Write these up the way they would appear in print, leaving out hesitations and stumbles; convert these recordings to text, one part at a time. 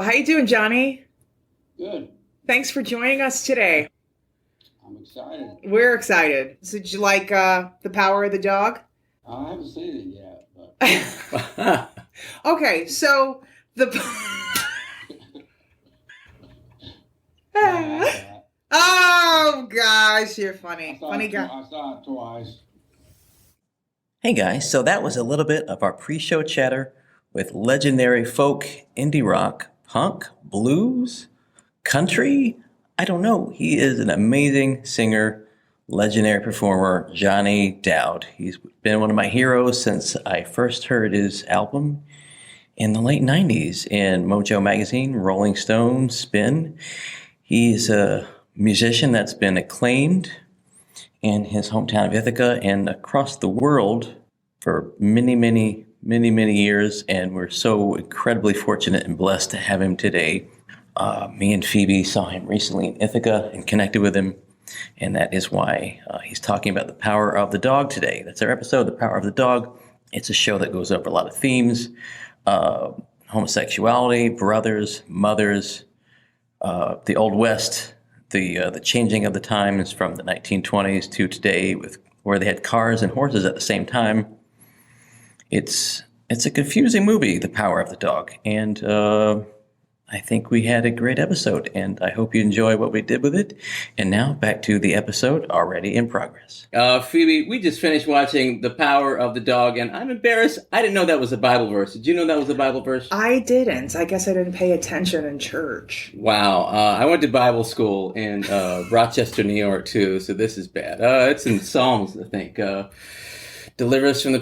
How you doing, Johnny? Good. Thanks for joining us today. I'm excited. We're excited. So did you like The Power of the Dog? I haven't seen it yet, but Okay, so the I Oh gosh, you're funny. saw Funny it, guy. I saw it twice. Hey guys, so that was a little bit of our pre-show chatter with legendary folk, indie rock, punk, blues, country. I don't know. He is an amazing singer, legendary performer, Johnny Dowd. He's been one of my heroes since I first heard his album in the late 90s in Mojo Magazine, Rolling Stone, Spin. He's a musician that's been acclaimed in his hometown of Ithaca and across the world for many years. And we're so incredibly fortunate and blessed to have him today. Me and Phoebe saw him recently in Ithaca and connected with him. And that is why he's talking about the power of the dog today. That's our episode, The Power of the Dog. It's a show that goes over a lot of themes, homosexuality, brothers, mothers, the Old West, the changing of the times from the 1920s to today, with where they had cars and horses at the same time. It's a confusing movie, The Power of the Dog, and I think we had a great episode, and I hope you enjoy what we did with it. And now back to the episode already in progress. Phoebe, we just finished watching The Power of the Dog, and I'm embarrassed. I didn't know that was a Bible verse. Did you know that was a Bible verse? I didn't. I guess I didn't pay attention in church. Wow. I went to Bible school in Rochester, New York, too, so this is bad. It's in Psalms, I think. Deliver us from the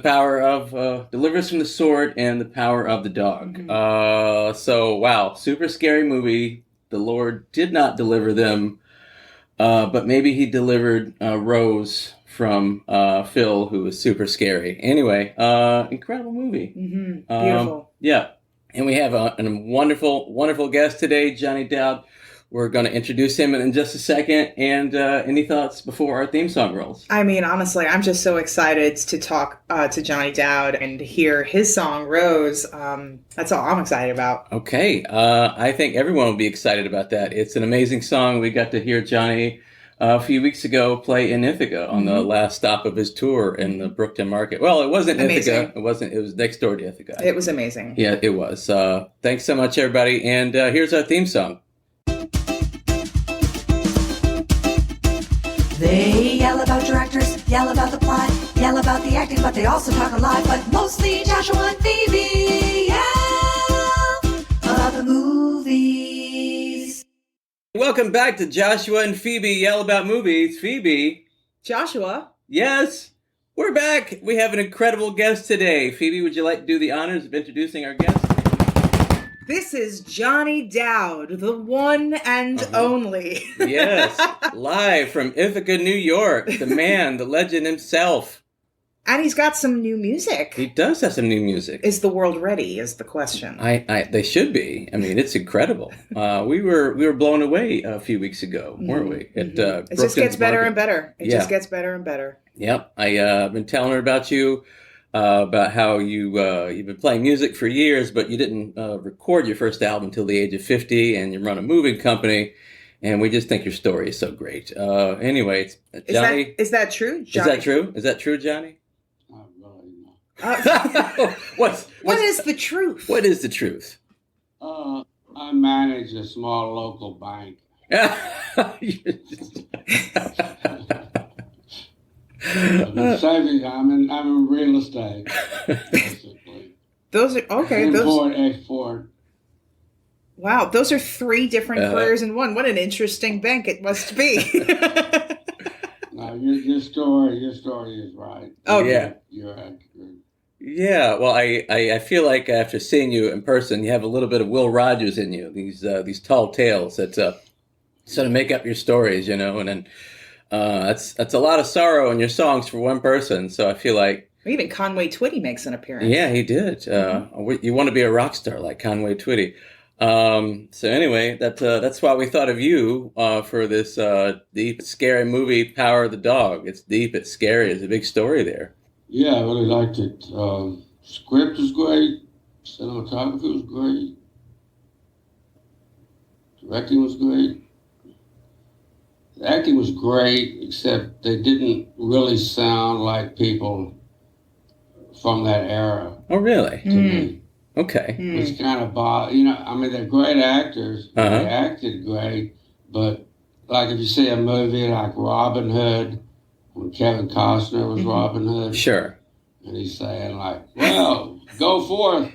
sword and the power of the dog. Mm-hmm. So, wow, super scary movie. The Lord did not deliver them, but maybe he delivered Rose from Phil, who was super scary. Anyway, incredible movie. Mm-hmm. Beautiful. Yeah. And we have a wonderful guest today, Johnny Dowd. We're going to introduce him in just a second. And any thoughts before our theme song rolls? I mean, honestly, I'm just so excited to talk to Johnny Dowd and hear his song, Rose. That's all I'm excited about. Okay. I think everyone will be excited about that. It's an amazing song. We got to hear Johnny a few weeks ago play in Ithaca on the last stop of his tour in the Brookton Market. Well, it wasn't Amazing. Ithaca. It was next door to Ithaca. It was amazing. Yeah, it was. Thanks so much, everybody. And here's our theme song. They yell about directors, yell about the plot, yell about the acting, but they also talk a lot. But mostly Joshua and Phoebe yell about the movies. Welcome back to Joshua and Phoebe Yell About Movies. Phoebe. Joshua? Yes, we're back. We have an incredible guest today. Phoebe, would you like to do the honors of introducing our guest? This is Johnny Dowd, the one and only. Yes, live from Ithaca, New York. The man, the legend himself. And he's got some new music. He does have some new music. Is the world ready, is the question. They should be. I mean, it's incredible. We were blown away a few weeks ago, weren't we? It just gets better and better. It just gets better and better. Yep. I've been telling her about you. About how you've been playing music for years, but you didn't record your first album until the age of 50, and you run a moving company, and we just think your story is so great. Anyway, Johnny, is that true, Johnny? Is that true? Is that true, Johnny? Not really, no. What is the truth? What is the truth? I manage a small local bank. I'm in real estate, basically. Those are okay. Export. Wow, those are three different careers in one. What an interesting bank it must be. No, your story is right. Oh yeah, you're accurate. Yeah, well, I feel like after seeing you in person, you have a little bit of Will Rogers in you. These tall tales that sort of make up your stories, and then. That's a lot of sorrow in your songs for one person. So I feel like even Conway Twitty makes an appearance. Yeah, he did. You want to be a rock star like Conway Twitty. So anyway, that's why we thought of you for this deep, scary movie, Power of the Dog. It's deep, it's scary. There's a big story there. Yeah, I really liked it. Script was great. Cinematography was great. The acting was great. The acting was great, except they didn't really sound like people from that era Oh, really? to me. Okay. Which kind of I mean, they're great actors. They acted great, but like if you see a movie like Robin Hood, when Kevin Costner was Robin Hood, Sure. and he's saying like, "Well, go forth."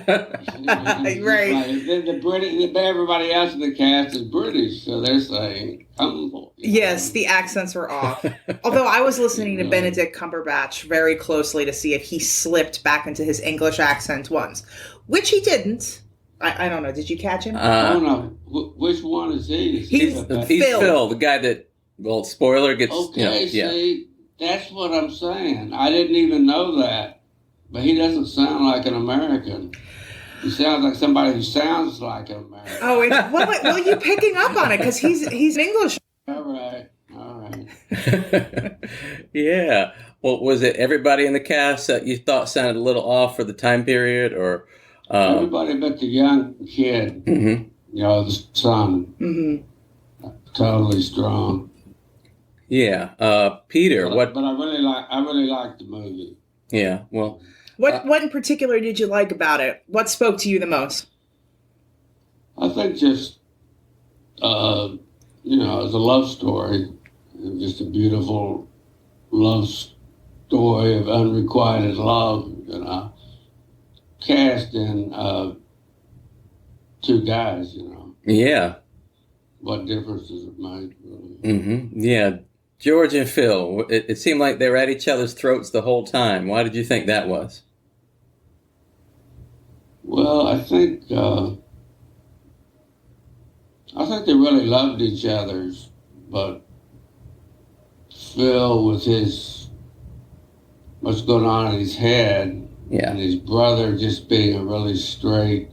Right. Like, the British, everybody else in the cast is British, so they're saying, "Come forth." Yes, the accents were off. Although I was listening to Benedict Cumberbatch very closely to see if he slipped back into his English accent once, which he didn't. I don't know. Did you catch him? I don't know. Which one is he? He's Phil, the guy that, well, spoiler gets, Okay, see, that's what I'm saying. I didn't even know that. But he doesn't sound like an American. He sounds like somebody who sounds like an American. Oh, well, you're picking up on it because he's English. All right. Yeah. Well, was it everybody in the cast that you thought sounded a little off for the time period, or? Everybody but the young kid, the son, totally strong. Yeah. Peter, what? But I really liked the movie. Yeah. Well. What in particular did you like about it? What spoke to you the most? I think just, it was a love story. It was just a beautiful love story of unrequited love, cast in two guys, Yeah. What difference does it make? Really? Yeah. George and Phil, it seemed like they were at each other's throats the whole time. Why did you think that was? Well, I think they really loved each other, but Phil with what's going on in his head, and his brother just being a really straight,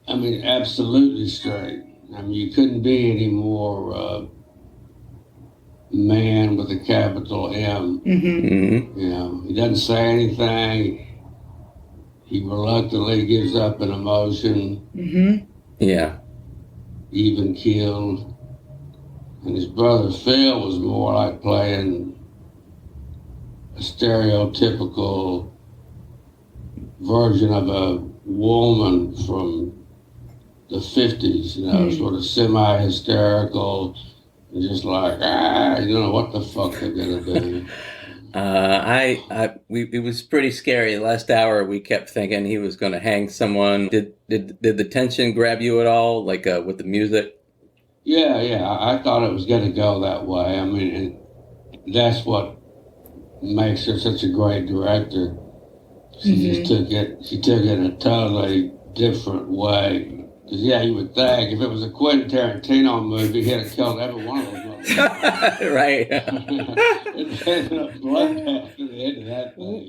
absolutely straight. You couldn't be any more man with a capital M. He doesn't say anything. He reluctantly gives up an emotion. Yeah. Even killed. And his brother Phil was more like playing a stereotypical version of a woman from the 50s, sort of semi-hysterical, and just like, what the fuck they're gonna do. It was pretty scary. The last hour, we kept thinking he was going to hang someone. Did the tension grab you at all, like with the music? Yeah. I thought it was going to go that way. And that's what makes her such a great director. She just took it in a totally different way. Because, you would think if it was a Quentin Tarantino movie, he'd have killed every one of those movies. Right.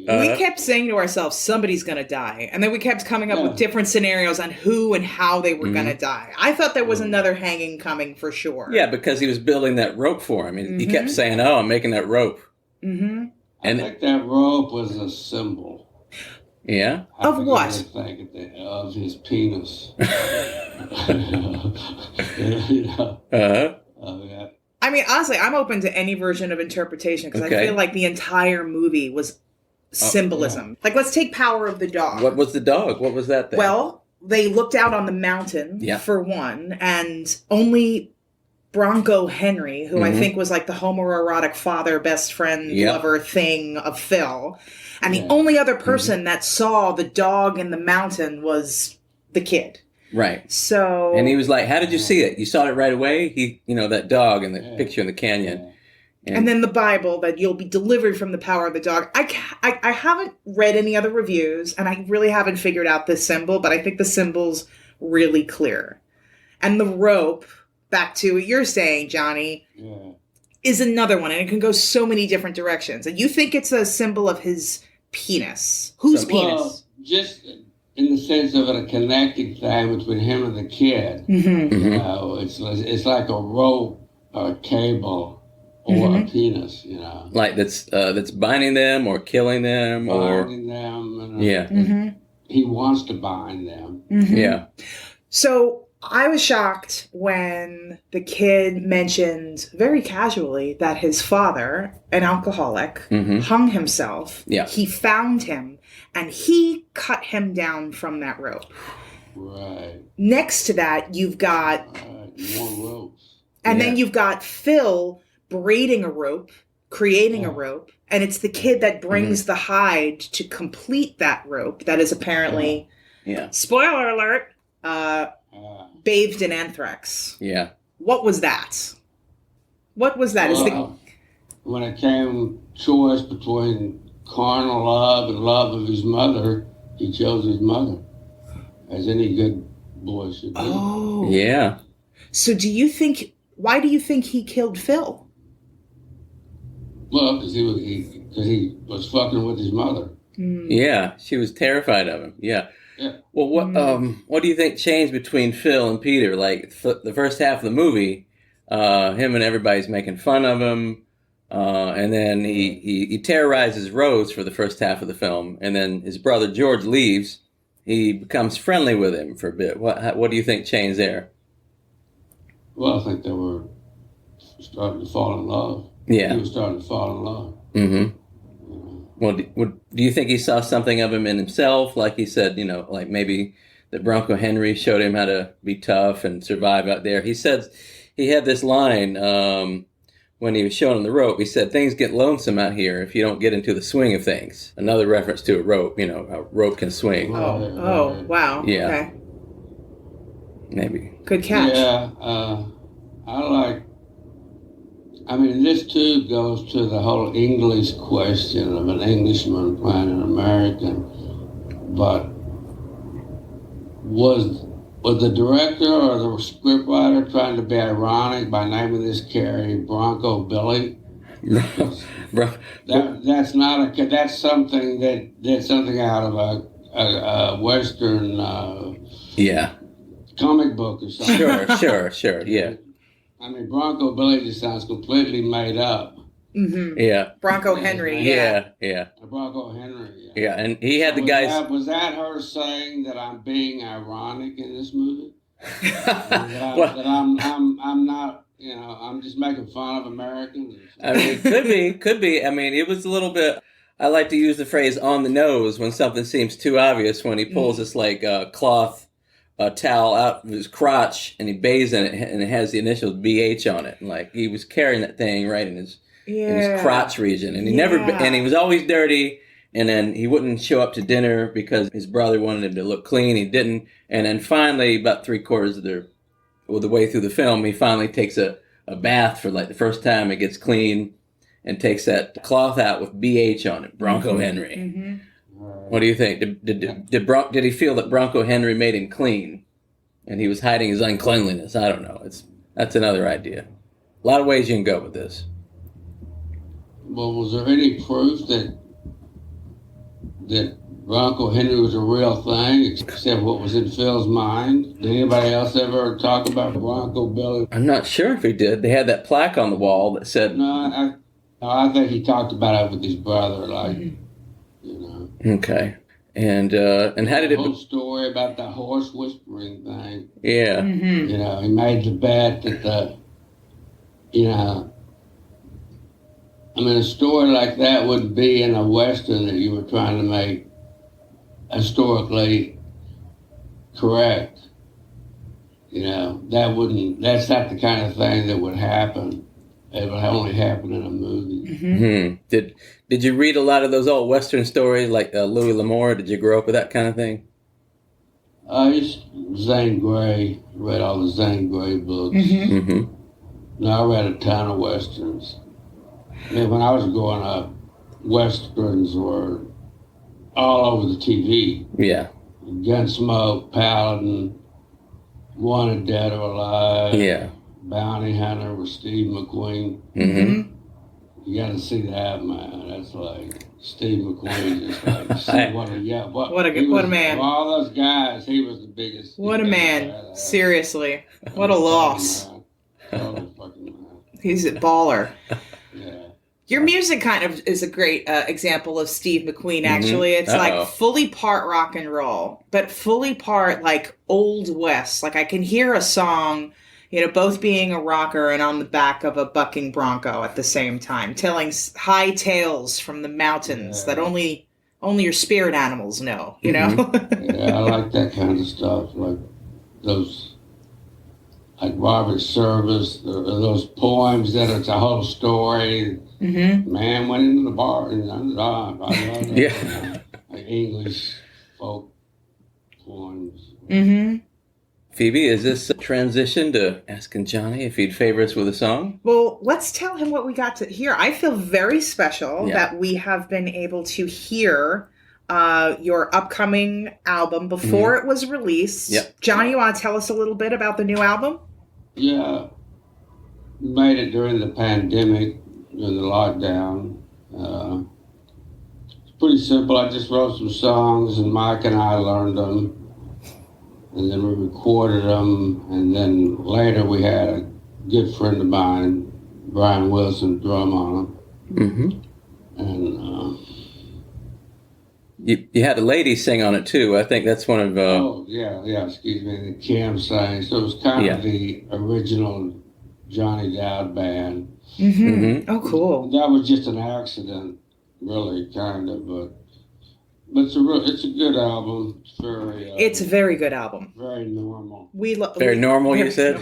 We kept saying to ourselves, somebody's going to die. And then we kept coming up with different scenarios on who and how they were going to die. I thought there was another hanging coming for sure. Yeah, because he was building that rope for him. He kept saying, "Oh, I'm making that rope." I think that rope was a symbol. Yeah? Of what? Of his penis. Honestly, I'm open to any version of interpretation because I feel like the entire movie was symbolism. Like, let's take Power of the Dog. What was the dog? What was that thing? Well, they looked out on the mountain, for one, and only Bronco Henry, who I think was like the homoerotic father, best friend, lover thing of Phil. And the only other person that saw the dog in the mountain was the kid. Right. So. And he was like, "How did you see it? You saw it right away?" That dog in the picture in the canyon. And then the Bible, that you'll be delivered from the power of the dog. I haven't read any other reviews, and I really haven't figured out this symbol, but I think the symbol's really clear. And the rope, back to what you're saying, Johnny, is another one, and it can go so many different directions. And you think it's a symbol of his penis. Whose penis? Well, just in the sense of a connecting thing between him and the kid. It's like a rope or a cable or a penis, Like that's binding them or killing them or... Binding them. He wants to bind them. Yeah. So I was shocked when the kid mentioned very casually that his father, an alcoholic, hung himself. Yeah. He found him and he cut him down from that rope. Right. Next to that, you've got... more ropes. And then you've got Phil braiding a rope, creating a rope, and it's the kid that brings the hide to complete that rope that is apparently, spoiler alert, bathed in anthrax. Yeah. What was that? What was that? When it came choice between carnal love and love of his mother, he chose his mother, as any good boy should do. Oh. Yeah. So why do you think he killed Phil? Well, because he was fucking with his mother. Yeah, she was terrified of him. Yeah. Well, what do you think changed between Phil and Peter? Like the first half of the movie, him and everybody's making fun of him, and then he terrorizes Rose for the first half of the film, and then his brother George leaves. He becomes friendly with him for a bit. What do you think changed there? Well, I think they were starting to fall in love. Yeah. He was starting to fall in love. Mm-hmm. Well, do you think he saw something of him in himself? Like he said, like maybe that Bronco Henry showed him how to be tough and survive out there. He said he had this line when he was showing him the rope. He said, "Things get lonesome out here if you don't get into the swing of things." Another reference to a rope, a rope can swing. Oh, wow. Yeah. Okay. Maybe. Good catch. Yeah, this too goes to the whole English question of an Englishman playing an American. But was the director or the scriptwriter trying to be ironic by naming this character Bronco Billy? That's something out of a Western comic book or something. Sure, yeah. Bronco Billy just sounds completely made up. Mm-hmm. Yeah. Bronco Henry, Yeah. Bronco Henry, yeah. Yeah, and he had the guys... Was that her saying that I'm being ironic in this movie? that I'm not, I'm just making fun of Americans? Could be. It was a little bit... I like to use the phrase on the nose when something seems too obvious, when he pulls this cloth towel out of his crotch and he bathes in it and it has the initials BH on it. And he was carrying that thing right in his crotch region. And he was always dirty. And then he wouldn't show up to dinner because his brother wanted him to look clean. He didn't. And then finally, about 3/4 of the way through the film, he finally takes a bath for the first time. It gets clean and takes that cloth out with BH on it. Bronco Henry. Mm-hmm. What do you think? Did he feel that Bronco Henry made him clean, and he was hiding his uncleanliness? I don't know. That's another idea. A lot of ways you can go with this. Well, was there any proof that Bronco Henry was a real thing, except what was in Phil's mind? Did anybody else ever talk about Bronco Billy? I'm not sure if he did. They had that plaque on the wall that said... No, I think he talked about it with his brother, Okay. And how did it... The whole story about the horse whispering thing. Yeah. Mm-hmm. He made the bet that a story like that wouldn't be in a Western that you were trying to make historically correct. That's not the kind of thing that would happen. It would only happen in a movie. Mm-hmm. Did you read a lot of those old Western stories like Louis L'Amour? Did you grow up with that kind of thing? Zane Grey, read all the Zane Grey books. Mm-hmm. No, I read a ton of Westerns. When I was growing up, Westerns were all over the TV. Yeah. Gunsmoke, Paladin, Wanted Dead or Alive. Yeah. Bounty Hunter with Steve McQueen. Mm-hmm. You got to see that, man. That's Steve McQueen just what a man. Of all those guys, he was the biggest. What a man. Seriously. What a loss. Fucking man. He's a baller. Yeah. Your music kind of is a great example of Steve McQueen, actually. It's like fully part rock and roll, but fully part like Old West. Like I can hear a song, both being a rocker and on the back of a bucking bronco at the same time, telling high tales from the mountains that only your spirit animals know, Yeah, I like that kind of stuff, like those... like Robert Service, those poems that it's a whole story. Man went into the bar and I love that. Yeah. Like English folk poems. Phoebe, is this a transition to asking Johnny if he'd favor us with a song? Well, let's tell him what we got to hear. I feel very special that we have been able to hear your upcoming album before it was released. Yep. Johnny, you want to tell us a little bit about the new album? Yeah. Made it during the pandemic, during the lockdown. It's pretty simple. I just wrote some songs and Mike and I learned them. And then we recorded them. And then later we had a good friend of mine, Brian Wilson, drum on them. And you had a lady sing on it too. I think that's one of... excuse me, Cam sang. So it was kind of the original Johnny Dowd band. Oh, cool. That was just an accident, really, kind of, but it's a good album. It's a very good album. Very normal. Very normal, you said?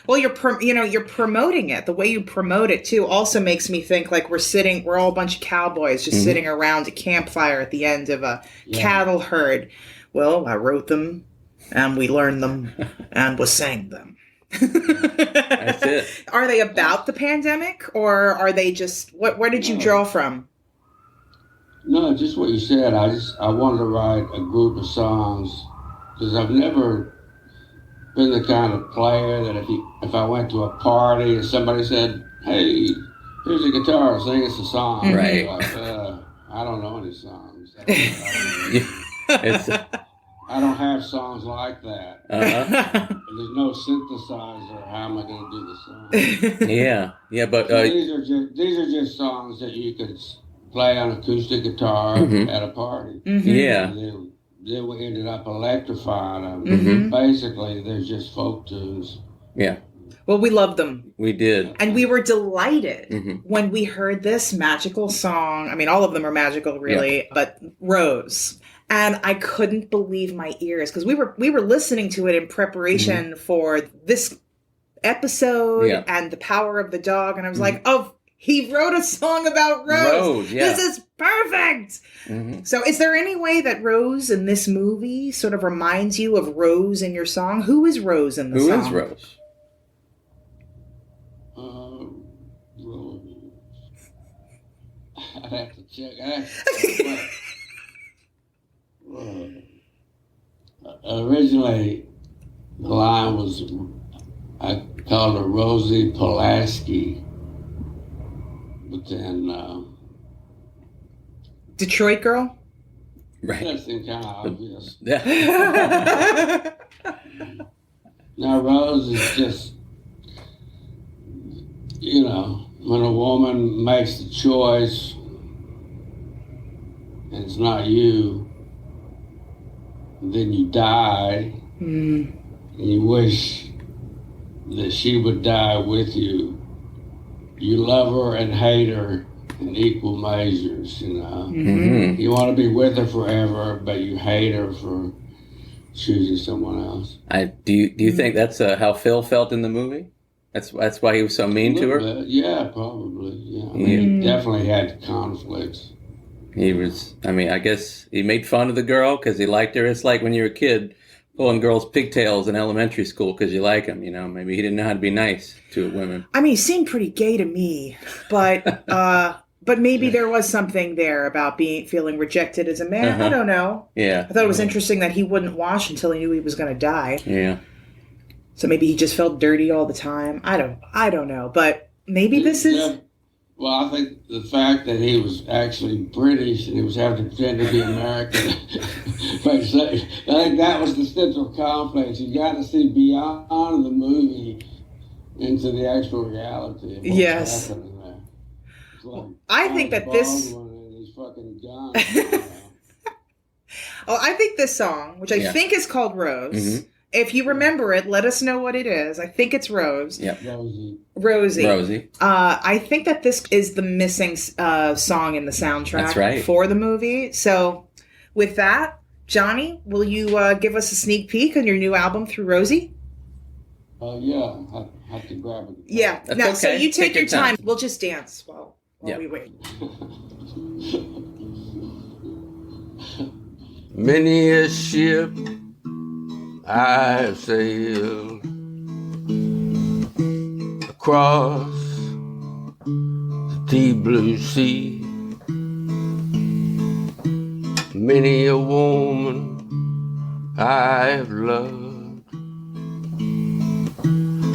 Well, you're promoting it. The way you promote it too also makes me think like we're all a bunch of cowboys just sitting around a campfire at the end of a cattle herd. Well, I wrote them, and we learned them, and we sang them. That's it. Are they about the pandemic, or are they just where did you draw from? No, just what you said. I wanted to write a group of songs because I've never been the kind of player that if I went to a party and somebody said, "Hey, here's a guitar, sing us a song," right? Like, I don't know any songs. I don't have songs like that. There's no synthesizer. How am I going to do the song? yeah, but these are just songs that you could play on acoustic guitar at a party. Yeah. Then we ended up electrifying them. Basically, they're just folk tunes. Yeah. Well, we loved them. We did. And we were delighted when we heard this magical song. I mean, all of them are magical, really, but Rose. And I couldn't believe my ears because we were listening to it in preparation for this episode and The Power of the Dog. And I was like, oh, he wrote a song about Rose. This is perfect. So is there any way that Rose in this movie sort of reminds you of Rose in your song? Who is Rose in the song? Who is Rose? Rose. I'd have to check. Originally, the line was, I called her Rosie Pulaski, but then... Detroit girl? Right. That seemed kind of obvious. Yeah. Now, Rose is just, when a woman makes the choice, and it's not you, then you die, and you wish that she would die with you. You love her and hate her in equal measures, You want to be with her forever, but you hate her for choosing someone else. Do you think that's how Phil felt in the movie? That's why he was so mean to her? Bit. Yeah, probably. Yeah, I mean, he definitely had conflicts. He was, I guess he made fun of the girl because he liked her. It's like when you're a kid pulling girls' pigtails in elementary school because you like them, Maybe he didn't know how to be nice to women. I mean, he seemed pretty gay to me, but maybe there was something there about feeling rejected as a man. I don't know. Yeah. I thought it was interesting that he wouldn't wash until he knew he was going to die. Yeah. So maybe he just felt dirty all the time. I don't know, but maybe this is... Yeah. Well, I think the fact that he was actually British and he was having to pretend to be American, I think that was the central complex. You got to see beyond the movie into the actual reality of what's happening there. It's like I think that this. Baldwin and his fucking gun. Oh, I think this song, which I think is called Rose. Mhm. If you remember it, let us know what it is. I think it's Rose. Yep. Rosie. I think that this is the missing song in the soundtrack That's right. for the movie. So with that, Johnny, will you give us a sneak peek on your new album, Through Rosie? Yeah, I have to grab it. Yeah. That's Now, so okay. you take your time. time. We'll just dance while Yeah. we wait. Many a ship I've sailed across the deep blue sea. Many a woman I've loved,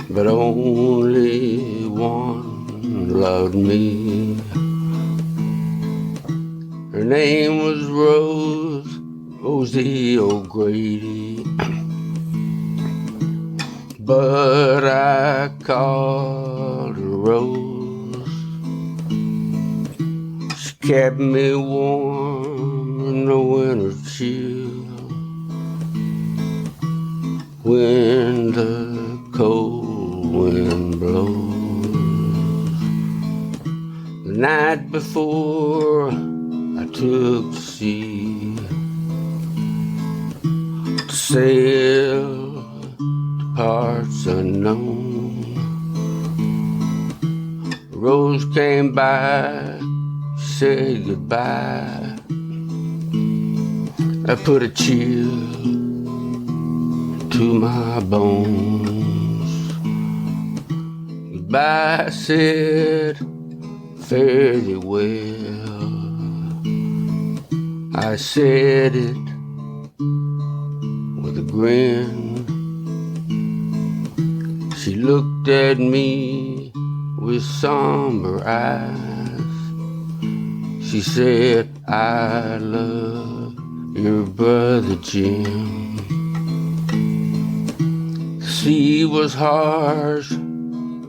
but only one loved me. Her name was Rosie O'Grady, but I called her Rose. She kept me warm in the winter chill, when the cold wind blows. The night before I took to sea, to sail to parts unknown. Rose came by, said goodbye. I put a chill to my bones. Goodbye, I said, fare thee well. I said it with a grin. She looked at me with somber eyes. She said, I love your brother Jim. The sea was harsh,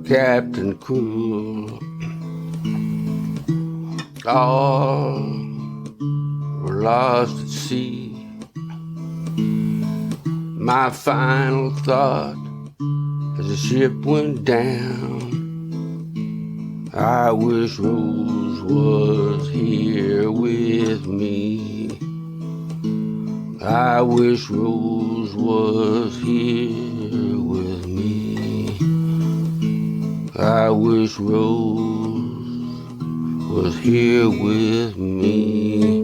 captain cruel. All were lost at sea. My final thought as the ship went down, I wish Rose was here with me. I wish Rose was here with me. I wish Rose was here with me.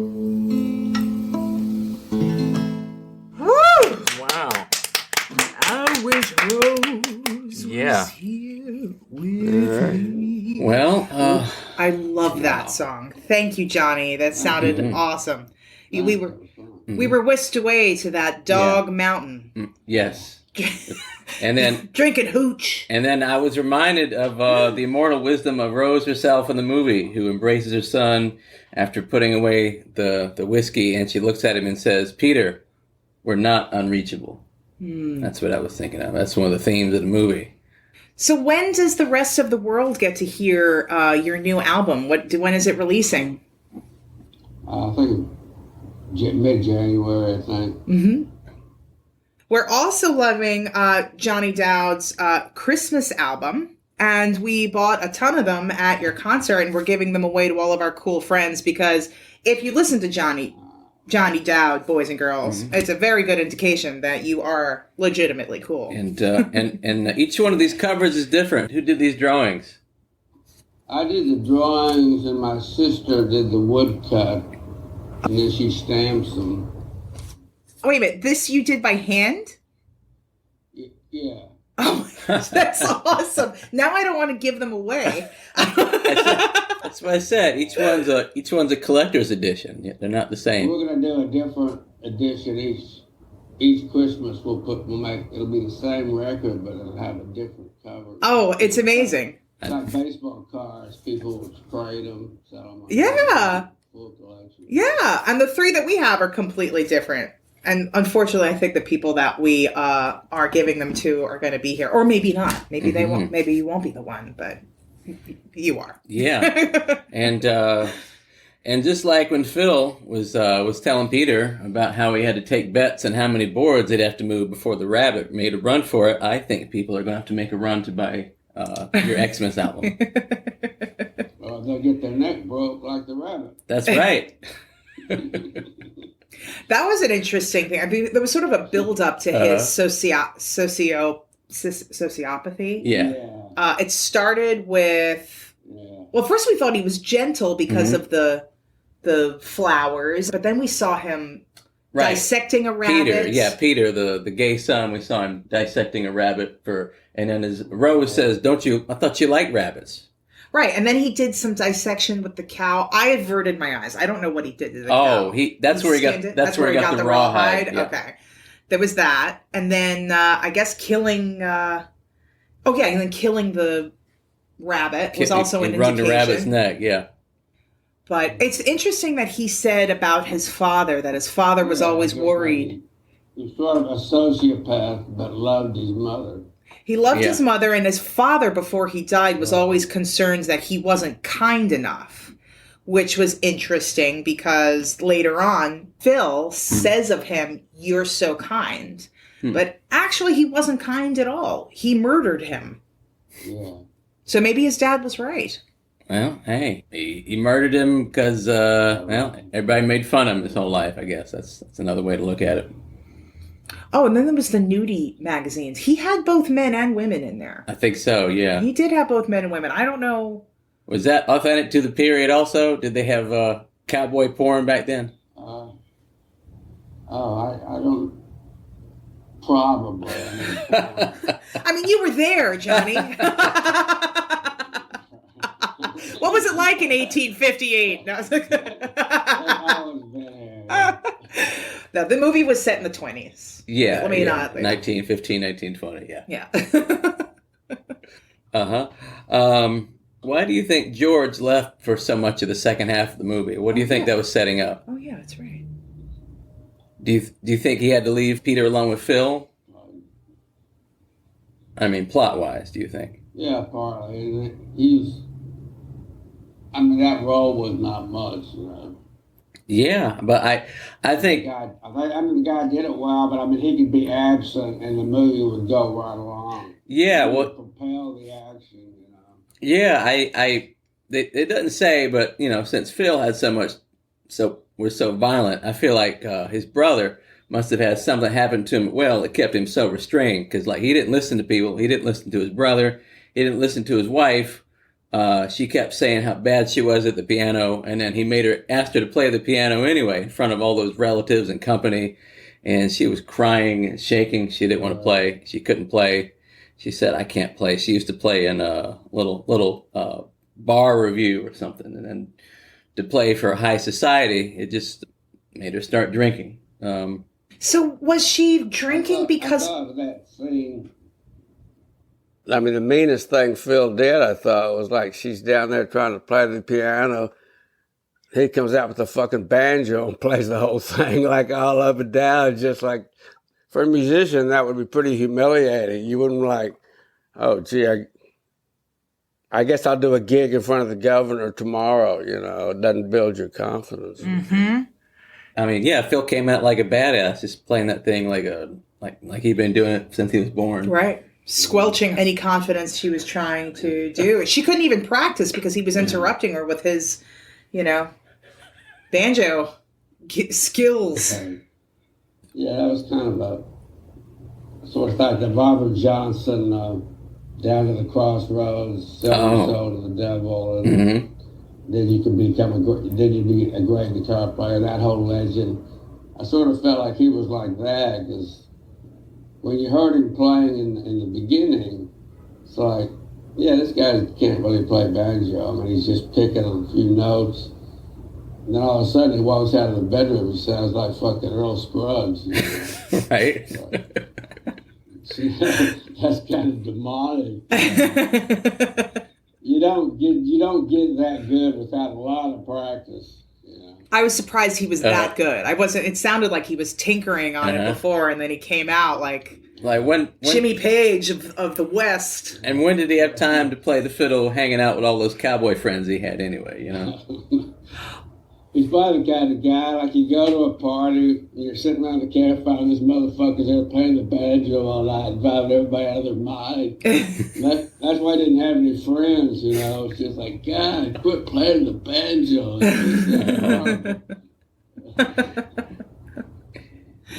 Wow. I wish Rose Yeah. was here with me. Well, I love that song. Thank you, Johnny. That sounded awesome. We were whisked away to that dog mountain. yes. And then Drinking hooch. And then I was reminded of the immortal wisdom of Rose herself in the movie, who embraces her son after putting away the whiskey, and she looks at him and says, Peter, we're not unreachable. That's what I was thinking of. That's one of the themes of the movie. So when does the rest of the world get to hear your new album? When is it releasing? I think mid-January, I think. Mm-hmm. We're also loving Johnny Dowd's Christmas album, and we bought a ton of them at your concert, and we're giving them away to all of our cool friends, because if you listen to Johnny Dowd, boys and girls, it's a very good indication that you are legitimately cool. And and each one of these covers is different. Who did these drawings? I did the drawings, and my sister did the woodcut, and then she stamps them. Oh, wait a minute, this you did by hand? Yeah. Oh my gosh, that's awesome. Now I don't want to give them away. That's what I said. Each one's a collector's edition. They're not the same. We're gonna do a different edition each Christmas. We'll make it'll be the same record, but it'll have a different cover. Oh, it's amazing. It's like baseball cards. People would trade them. So Yeah. Full collection. Yeah, and the three that we have are completely different. And unfortunately, I think the people that we are giving them to are going to be here, or maybe not. Maybe they won't. Maybe you won't be the one. But You are. Yeah. And just like when Phil was telling Peter about how he had to take bets and how many boards they'd have to move before the rabbit made a run for it, I think people are going to have to make a run to buy your Xmas album. Or they'll get their neck broke like the rabbit. That's right. That was an interesting thing. I mean, there was sort of a build-up to his sociopathy. Yeah. It started with... Yeah. Well, first we thought he was gentle because of the flowers, but then we saw him dissecting a rabbit. Peter, the gay son, we saw him dissecting a rabbit and then as Rose says, I thought you liked rabbits. Right, and then he did some dissection with the cow. I averted my eyes. I don't know what he did to the cow. That's where he got the rawhide. Yeah. Okay. There was that. And then I guess killing and then killing the rabbit was also an indication. Run the rabbit's neck, yeah. But it's interesting that he said about his father that his father was always worried. He was sort of a sociopath, but loved his mother. He loved his mother, and his father, before he died, was always concerned that he wasn't kind enough, which was interesting because later on, Phil says of him, "You're so kind." But actually, he wasn't kind at all. He murdered him. Yeah. So maybe his dad was right. Well, hey, he murdered him because, everybody made fun of him his whole life, I guess. That's another way to look at it. Oh, and then there was the nudie magazines. He had both men and women in there. I think so, yeah. He did have both men and women. I don't know. Was that authentic to the period also? Did they have cowboy porn back then? I don't... Probably. I mean, you were there, Johnny. What was it like in 1858? No, no, the movie was set in the 20s. Yeah. Let me not. 1915, 1920, yeah. Yeah. Why do you think George left for so much of the second half of the movie? What do you think that was setting up? Oh, yeah, that's right. Do you think he had to leave Peter along with Phil? I mean, plot-wise, do you think? Yeah, partly. That role was not much, you know. Yeah, but I think... the guy did it well, but he could be absent and the movie would go right along. Yeah, well... propel the action, you know. Yeah, it doesn't say, but, since Phil had was so violent, I feel like his brother must have had something happen to him that kept him so restrained, because he didn't listen to people, he didn't listen to his brother, he didn't listen to his wife. She kept saying how bad she was at the piano, and then he asked her to play the piano anyway in front of all those relatives and company, and she was crying and shaking. She didn't want to play. She couldn't play. She said, "I can't play." She used to play in a little bar review or something, and then to play for high society, it just made her start drinking. So was she drinking because... I thought of that scene. The meanest thing Phil did, I thought, was she's down there trying to play the piano. He comes out with the fucking banjo and plays the whole thing all up and down. Just for a musician, that would be pretty humiliating. You wouldn't oh, gee, I guess I'll do a gig in front of the governor tomorrow, It doesn't build your confidence. Mm-hmm. Phil came out like a badass, just playing that thing like he'd been doing it since he was born. Right. Squelching any confidence she was trying to do. She couldn't even practice because he was interrupting her with his, banjo skills. Okay. Yeah, that was kind of sort of like the Robert Johnson Down to the Crossroads, selling soul to the devil, and then you could become a great guitar player. That whole legend. I sort of felt like he was like that because when you heard him playing in the beginning, it's like, yeah, this guy can't really play banjo. He's just picking a few notes. And then all of a sudden he walks out of the bedroom and sounds like fucking Earl Scruggs. Right. That's kind of demonic. You don't get that good without a lot of practice. I was surprised he was that good. It sounded like he was tinkering on it before, and then he came out Like when Jimmy Page of the West. And when did he have time to play the fiddle hanging out with all those cowboy friends he had anyway, you know? He's probably the kind of guy, like you go to a party, and you're sitting around the campfire, and this motherfucker's there playing the banjo all night, driving everybody out of their mind. That's why he didn't have any friends, you know. It's just like, God, quit playing the banjo.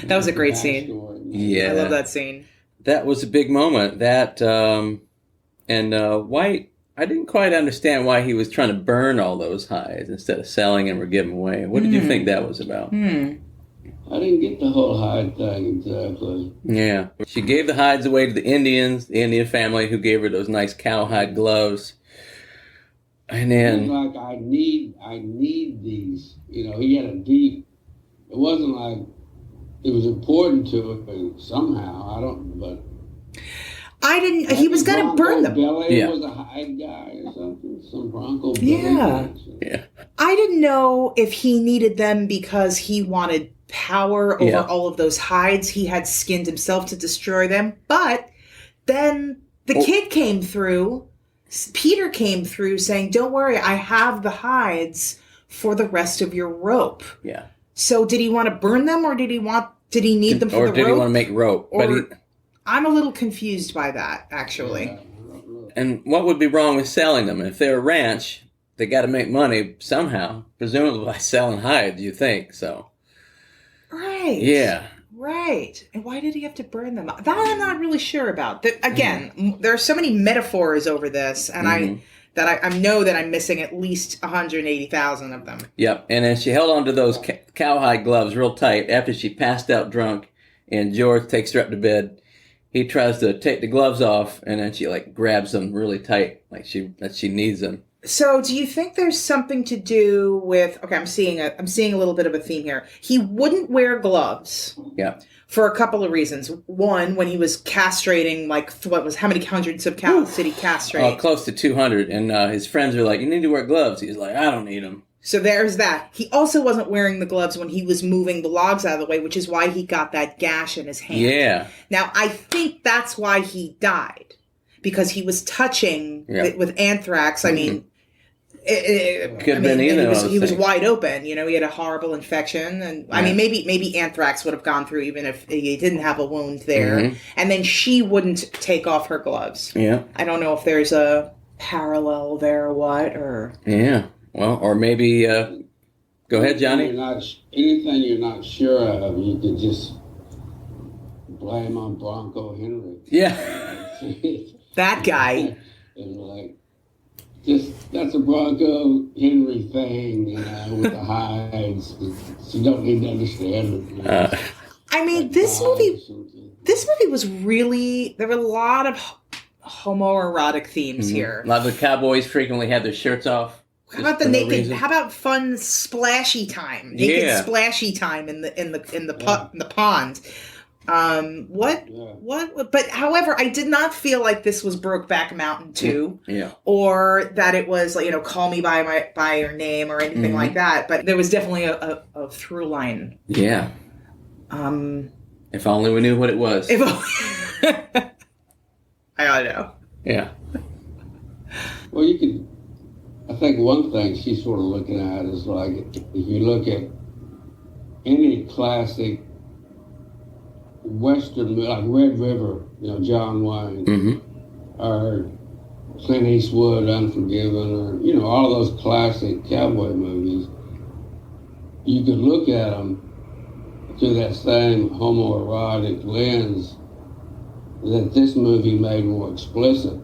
That was a great scene. Yeah. I love that scene. That was a big moment. That, White, I didn't quite understand why he was trying to burn all those hides instead of selling them or giving them away. What did you think that was about? I didn't get the whole hide thing exactly. Yeah. She gave the hides away to the Indians, the Indian family, who gave her those nice cowhide gloves. And then... It was like, I need these. You know, he had a deep... It wasn't like it was important to it somehow. I don't... But... I didn't... He was going to burn them. Billy was a hide guy or something. Some Bronco Billy. Yeah. I didn't know if he needed them because he wanted power over all of those hides. He had skinned himself to destroy them. But then the kid came through. Peter came through saying, don't worry, I have the hides for the rest of your rope. Yeah. So did he want to burn them or did he need them for the rope? Or did he want to make rope? I'm a little confused by that, actually. Yeah. And what would be wrong with selling them? If they're a ranch, they got to make money somehow, presumably by selling hides, you think, so. Right. Yeah. Right. And why did he have to burn them? That I'm not really sure about. Again, there are so many metaphors over this, and I know that I'm missing at least 180,000 of them. Yep. And then she held on to those cowhide gloves real tight after she passed out drunk, and George takes her up to bed. He tries to take the gloves off, and then she like grabs them really tight, like she needs them. So, do you think there's something to do with? Okay, I'm seeing a little bit of a theme here. He wouldn't wear gloves. Yeah. For a couple of reasons. One, when he was castrating, how many hundreds of cows did he castrate? Close to 200, and his friends are like, "You need to wear gloves." He's like, "I don't need them." So there's that. He also wasn't wearing the gloves when he was moving the logs out of the way, which is why he got that gash in his hand. Yeah. Now, I think that's why he died. Because he was touching with anthrax. I mean... Could have been either. He was wide open. You know, he had a horrible infection. And I mean, maybe anthrax would have gone through even if he didn't have a wound there. Mm-hmm. And then she wouldn't take off her gloves. Yeah. I don't know if there's a parallel there or what. Or... Yeah. Well, or maybe, go ahead, Johnny. Anything you're not sure of, you could just blame on Bronco Henry. Yeah. That guy. And like, that's a Bronco Henry thing, you know, with the hides. You don't need to understand it. I mean, this movie was really, there were a lot of homoerotic themes here. A lot of the cowboys frequently had their shirts off. How about the naked? How about fun splashy time? Naked splashy time in the pond. What? But however, I did not feel like this was Brokeback Mountain 2, or that it was like, you know, Call Me by Your Name or anything like that. But there was definitely a through line. Yeah. If only we knew what it was. I don't know. Yeah. Well, you could. I think one thing she's sort of looking at is like, if you look at any classic Western, like Red River, you know, John Wayne, or Clint Eastwood, Unforgiven, or, you know, all those classic cowboy movies, you could look at them through that same homoerotic lens that this movie made more explicit.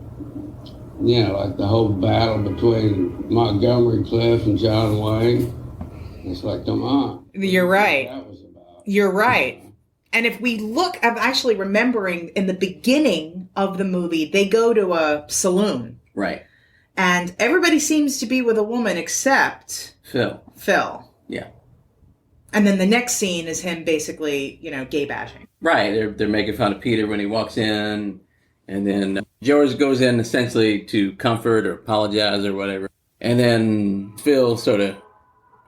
You know, like the whole battle between Montgomery Clift and John Wayne. It's like, come on. You're right. That was about. You're right. And if we look, I'm actually remembering in the beginning of the movie, they go to a saloon. Right. And everybody seems to be with a woman except Phil. Yeah. And then the next scene is him basically, you know, gay bashing. Right. They're making fun of Peter when he walks in. And then George goes in essentially to comfort or apologize or whatever. And then Phil sort of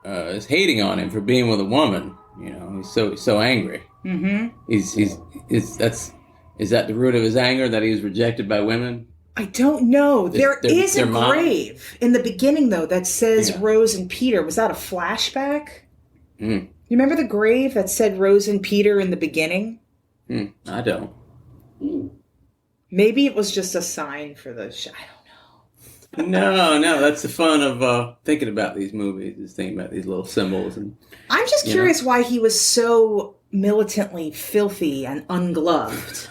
is hating on him for being with a woman. You know, he's so angry. Mm-hmm. Is that the root of his anger, that he was rejected by women? I don't know. There is a mom? grave in the beginning, though, that says Yeah. Rose and Peter. Was that a flashback? Mm. You remember the grave that said Rose and Peter in the beginning? I don't. Maybe it was just a sign for the show. I don't know. No, that's the fun of thinking about these movies, is thinking about these little symbols. And I'm just curious why he was so militantly filthy and ungloved.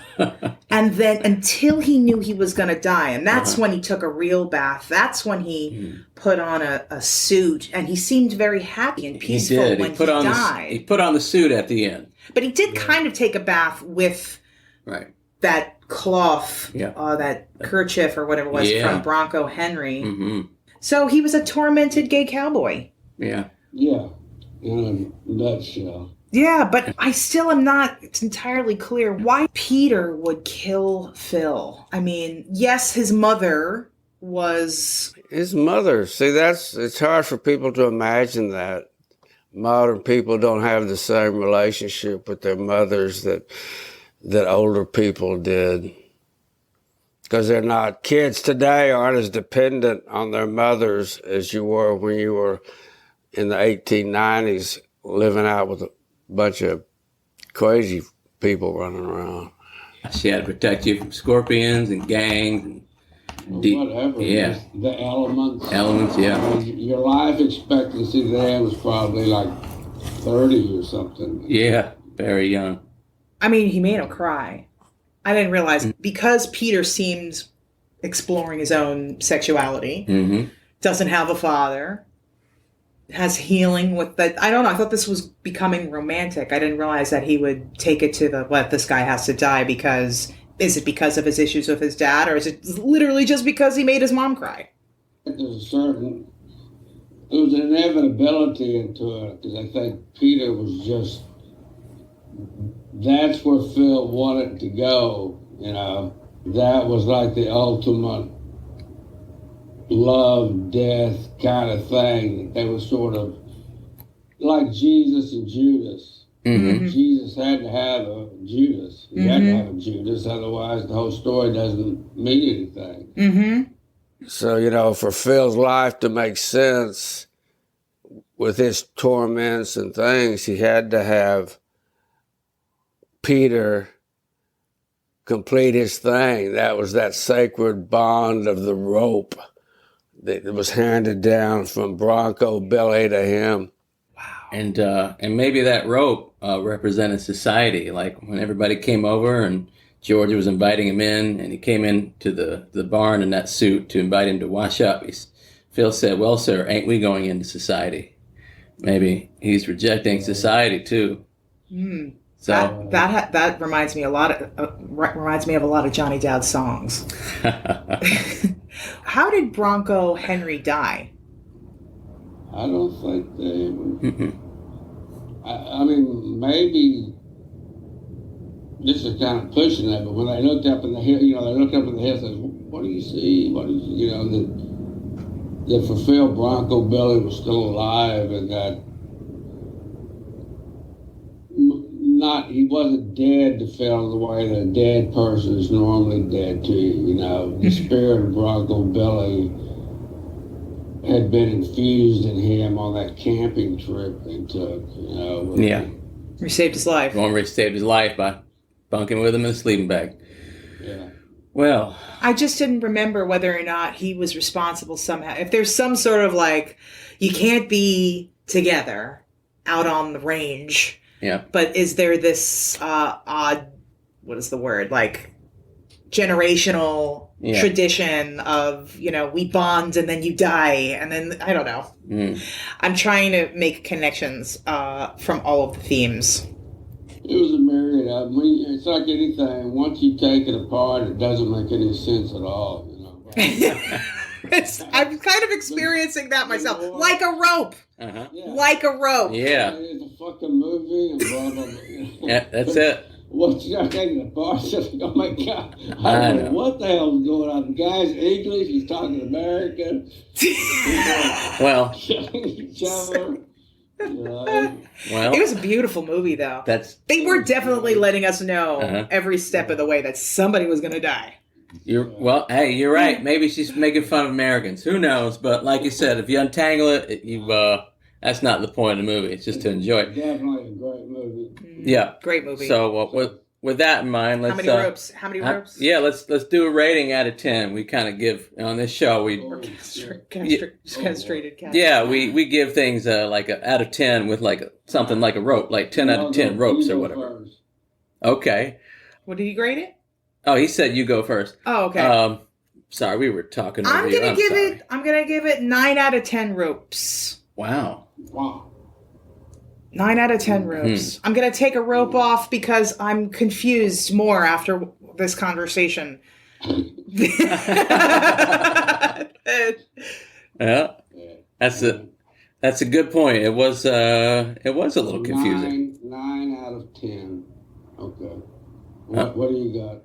And then until he knew he was going to die, and that's when he took a real bath. That's when he put on a suit, and he seemed very happy and peaceful when he died. He put on the suit at the end. But he did kind of take a bath with that cloth, that kerchief or whatever it was from Bronco Henry. Mm-hmm. So he was a tormented gay cowboy. Yeah, in a nutshell. Yeah, but I still am not entirely clear why Peter would kill Phil. I mean, yes, his mother was... His mother. See, it's hard for people to imagine that. Modern people don't have the same relationship with their mothers that older people did. Because they're not... Kids today aren't as dependent on their mothers as you were when you were in the 1890s living out with a bunch of crazy people running around. She had to protect you from scorpions and gangs and whatever. Yeah. The elements. Elements, yeah. Your life expectancy then was probably like 30 or something. Yeah, very young. I mean, he made him cry. I didn't realize, because Peter seems exploring his own sexuality, doesn't have a father, has healing with that. I don't know. I thought this was becoming romantic. I didn't realize that he would take it to this guy has to die because... Is it because of his issues with his dad, or is it literally just because he made his mom cry? There's an inevitability into it, because I think Peter was just, that's where Phil wanted to go, That was like the ultimate love, death kind of thing. They were sort of like Jesus and Judas. Mm-hmm. Jesus had to have a Judas. He had to have a Judas, otherwise the whole story doesn't mean anything. Mm-hmm. So, for Phil's life to make sense with his torments and things, he had to have Peter complete his thing. That was that sacred bond of the rope that was handed down from Bronco Billy to him. And maybe that rope represented society. Like when everybody came over and Georgia was inviting him in, and he came into the barn in that suit to invite him to wash up. Phil said, "Well, sir, ain't we going into society?" Maybe he's rejecting society too. So that reminds me reminds me of a lot of Johnny Dowd songs. How did Bronco Henry die? I don't think they... I mean, maybe this is kind of pushing it, but when they looked up in the hill, they looked up in the hill and said, "What do you see? What do you that for Phil, Bronco Billy was still alive, and that he wasn't dead to Phil the way that a dead person is normally dead to you. The spirit of Bronco Billy had been infused in him on that camping trip they took, He saved his life. Montgomery saved his life by bunking with him in a sleeping bag. Yeah. Well, I just didn't remember whether or not he was responsible somehow. If there's some sort of you can't be together out on the range. Yeah. But is there this odd, what is the word? Generational tradition of, we bond and then you die. And then, I don't know. I'm trying to make connections from all of the themes. It was a myriad of them. It's like anything. Once you take it apart, it doesn't make any sense at all. I'm kind of experiencing that myself. Like a rope. Uh-huh. Yeah. Like a rope. Yeah. It's a fucking movie and blah, blah, blah. Yeah, that's it. Once you start taking it apart, oh my God. I I know. don't know what the hell is going on. The guy's English, he's talking American. Well, Killing each other. Well, It was a beautiful movie, though. They were definitely letting us know every step of the way that somebody was going to die. Hey, you're right. Maybe she's making fun of Americans. Who knows? But like you said, if you untangle it, that's not the point of the movie. It's just to enjoy it. Definitely a great movie. Yeah, Great movie. So with that in mind, let's How many ropes? Yeah, let's do a rating out of 10. We kind of give on this show. Castrated cat. Yeah, we give things like a out of 10 with like something like a rope, like 10 out of 10 ropes or whatever. Okay. What did you grade it? Oh, he said you go first. Oh, okay. Sorry, we were talking. I'm gonna give it 9 out of 10 ropes. Wow. 9 out of 10 ropes. I'm gonna take a rope off because I'm confused more after this conversation. Yeah, that's a good point. It was a little confusing. 9 out of 10. Okay. What do you got?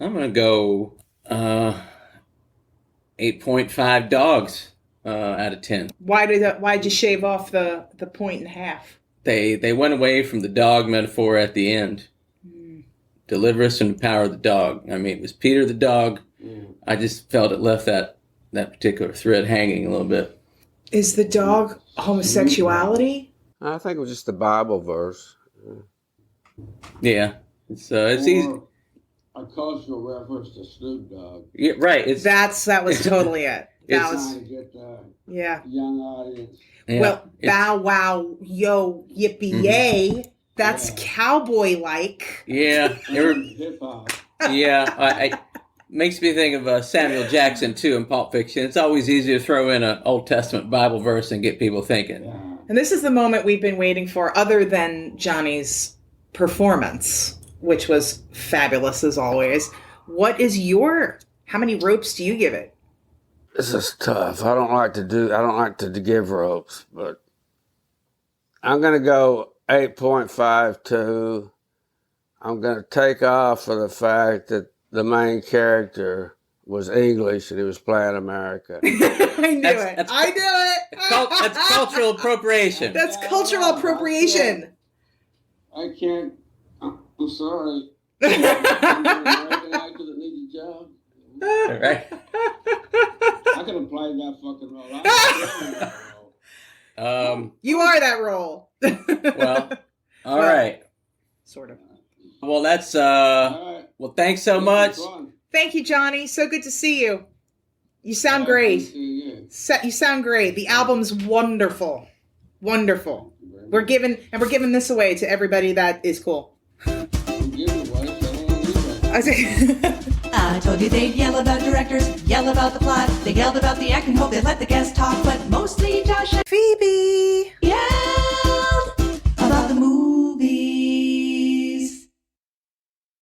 I'm gonna go 8.5 dogs out of 10. Why'd you shave off the point and a half? They went away from the dog metaphor at the end. Deliver us from the power of the dog. I mean, it was Peter the dog. I just felt it left that particular thread hanging a little bit. Is the dog homosexuality? I think it was just the Bible verse. Yeah, it's easy. A cultural reference to Snoop Dogg. Yeah, right. That was totally it. That was Trying to get the yeah. young audience. Yeah, Well, bow wow yo yippee yay. That's cowboy like. Yeah, Hip hop. yeah. Makes me think of Samuel Jackson too in Pulp Fiction. It's always easier to throw in an Old Testament Bible verse and get people thinking. Yeah. And this is the moment we've been waiting for, other than Johnny's performance, which was fabulous as always. How many ropes do you give it? This is tough. I don't like to give ropes, but I'm going to go 8.52. I'm going to take off for the fact that the main character was English and he was playing America. I knew it. That's cultural appropriation. That's cultural appropriation. I can't. I'm sorry. I'm an actor that needs a job. Right. I could have played that fucking role. I could have that role. You are that role. Well, all right. Sort of. Well, that's All right. well, thanks so much. Fun. Thank you, Johnny. So good to see you. You sound great. You sound great. The album's wonderful. Wonderful. We're giving this away to everybody that is cool. I told you they'd yell about directors, yell about the plot. They yelled about the acting, hope they let the guests talk, but mostly Josh and Phoebe. yeah.